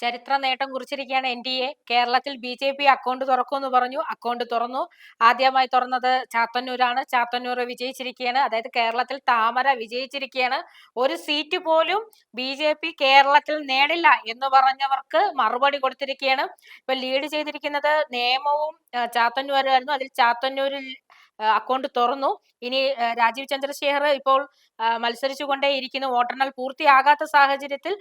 ചരിത്ര നേട്ടം കുറിച്ചിരിക്കുകയാണ് NDA. കേരളത്തിൽ BJP അക്കൗണ്ട് തുറക്കുമെന്ന് പറഞ്ഞു. അക്കൗണ്ട് തുറന്നു. ആദ്യമായി തുറന്നത് ചാത്തന്നൂരാണ്. ചാത്തന്നൂർ വിജയിച്ചിരിക്കുകയാണ്. അതായത് കേരളത്തിൽ താമര വിജയിച്ചിരിക്കുകയാണ്. ഒരു സീറ്റ് പോലും BJP കേരളത്തിൽ നേടില്ല എന്ന് പറഞ്ഞവർക്ക് മറുപടി കൊടുത്തിരിക്കുകയാണ്. ഇപ്പൊ ലീഡ് ചെയ്തിരിക്കുന്നത് നേമവും ചാത്തന്നൂരായിരുന്നു. അതിൽ ചാത്തന്നൂരിൽ അക്കൗണ്ട് തുറന്നു. ഇനി രാജീവ് ചന്ദ്രശേഖർ ഇപ്പോൾ മത്സരിച്ചു കൊണ്ടേയിരിക്കുന്നു. വോട്ടെണ്ണൽ പൂർത്തിയാകാത്ത സാഹചര്യത്തിൽ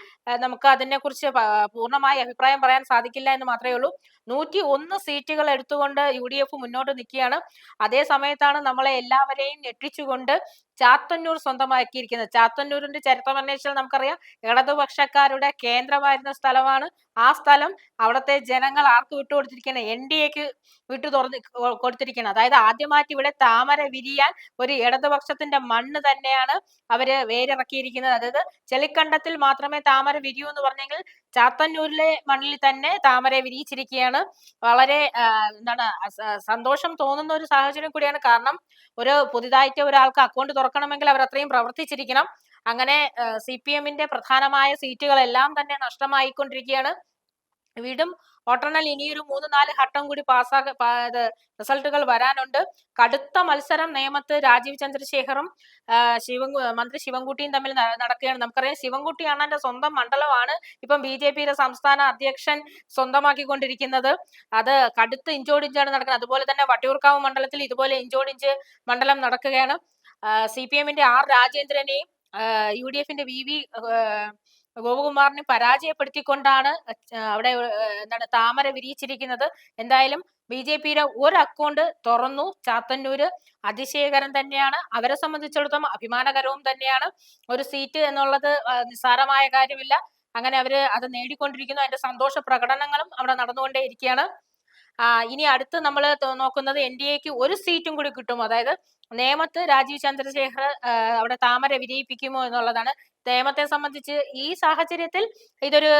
നമുക്ക് അതിനെക്കുറിച്ച് പൂർണ്ണമായ അഭിപ്രായം പറയാൻ സാധിക്കില്ല എന്ന് മാത്രമേ ഉള്ളൂ. 101 സീറ്റുകൾ എടുത്തുകൊണ്ട് UDF മുന്നോട്ട് നിൽക്കുകയാണ്. അതേ സമയത്താണ് നമ്മളെ എല്ലാവരെയും ഞെട്ടിച്ചുകൊണ്ട് ചാത്തന്നൂർ സ്വന്തമാക്കിയിരിക്കുന്നത്. ചാത്തന്നൂരിന്റെ ചരിത്രം അന്വേഷിച്ചാൽ നമുക്കറിയാം, ഇടതുപക്ഷക്കാരുടെ കേന്ദ്രമായിരുന്ന സ്ഥലമാണ്. ആ സ്ഥലം അവിടുത്തെ ജനങ്ങൾ ആർക്ക് വിട്ടുകൊടുത്തിരിക്കുകയാണ്? NDAക്ക് കൊടുത്തിരിക്കുകയാണ്. അതായത് ആദ്യമായിട്ട് ഇവിടെ താമര വിരിയാൻ ഒരു ഇടതുപക്ഷത്തിന്റെ മണ്ണ് തന്നെയാണ് അവര് വേരിറക്കിയിരിക്കുന്നത്. അതായത് ചെളിക്കണ്ടത്തിൽ മാത്രമേ താമര വിരിയൂ എന്ന് പറഞ്ഞെങ്കിൽ ചാത്തന്നൂരിലെ മണ്ണിൽ തന്നെ താമര വിരിയിച്ചിരിക്കുകയാണ്. വളരെ സന്തോഷം തോന്നുന്ന ഒരു സാഹചര്യം കൂടിയാണ്. കാരണം ഒരു പുതിയതായിട്ട് ഒരാൾക്ക് അക്കൗണ്ട് തുറക്കണമെങ്കിൽ അവർ അത്രയും പ്രവർത്തിച്ചിരിക്കണം. അങ്ങനെ CPMന്റെ പ്രധാനമായ സീറ്റുകളെല്ലാം തന്നെ നഷ്ടമായിക്കൊണ്ടിരിക്കുകയാണ്. വീണ്ടും വോട്ടെണ്ണൽ ഇനിയൊരു 3-4 ഘട്ടം കൂടി റിസൾട്ടുകൾ വരാനുണ്ട്. കടുത്ത മത്സരം നേമത്ത് രാജീവ് ചന്ദ്രശേഖറും മന്ത്രി ശിവൻകുട്ടിയും തമ്മിൽ നടക്കുകയാണ്. നമുക്കറിയാം, ശിവൻകുട്ടി അണ്ണന്റെ സ്വന്തം മണ്ഡലമാണ് ഇപ്പം BJPയുടെ സംസ്ഥാന അധ്യക്ഷൻ സ്വന്തമാക്കിക്കൊണ്ടിരിക്കുന്നത്. അത് കടുത്ത ഇഞ്ചോടിഞ്ചാണ് നടക്കുന്നത്. അതുപോലെ തന്നെ വട്ടിയൂർക്കാവ് മണ്ഡലത്തിൽ ഇതുപോലെ ഇഞ്ചോടിഞ്ച് മണ്ഡലം നടക്കുകയാണ്. CPMന്റെ R രാജേന്ദ്രനെയും UDFന്റെ VV ഗോപകുമാറിനെ പരാജയപ്പെടുത്തിക്കൊണ്ടാണ് അവിടെ താമര വിരിയിച്ചിരിക്കുന്നത്. എന്തായാലും BJPയുടെ ഒരു അക്കൗണ്ട് തുറന്നു ചാത്തന്നൂര്. അതിശയകരം തന്നെയാണ്. അവരെ സംബന്ധിച്ചിടത്തോളം അഭിമാനകരവും തന്നെയാണ്. ഒരു സീറ്റ് എന്നുള്ളത് നിസ്സാരമായ കാര്യമില്ല. അങ്ങനെ അവര് അത് നേടിക്കൊണ്ടിരിക്കുന്നു. അതിന്റെ സന്തോഷ പ്രകടനങ്ങളും അവിടെ നടന്നുകൊണ്ടേയിരിക്കുകയാണ്. ഇനി അടുത്ത് നമ്മൾ നോക്കുന്നത് NDAക്ക് ഒരു സീറ്റും കൂടി കിട്ടുമോ, അതായത് നേമത്ത് രാജീവ് ചന്ദ്രശേഖർ അവിടെ താമര വിജയിപ്പിക്കുമോ എന്നുള്ളതാണ്. നേമത്തെ സംബന്ധിച്ച് ഈ സാഹചര്യത്തിൽ ഇതൊരു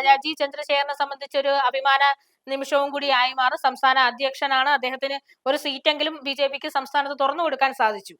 രാജീവ് ചന്ദ്രശേഖരനെ സംബന്ധിച്ച് ഒരു അഭിമാന നിമിഷവും കൂടി ആയി മാറും. സംസ്ഥാന അധ്യക്ഷനാണ്. അദ്ദേഹത്തിന് ഒരു സീറ്റെങ്കിലും BJPക്ക് സംസ്ഥാനത്ത് തുറന്നു കൊടുക്കാൻ സാധിച്ചു.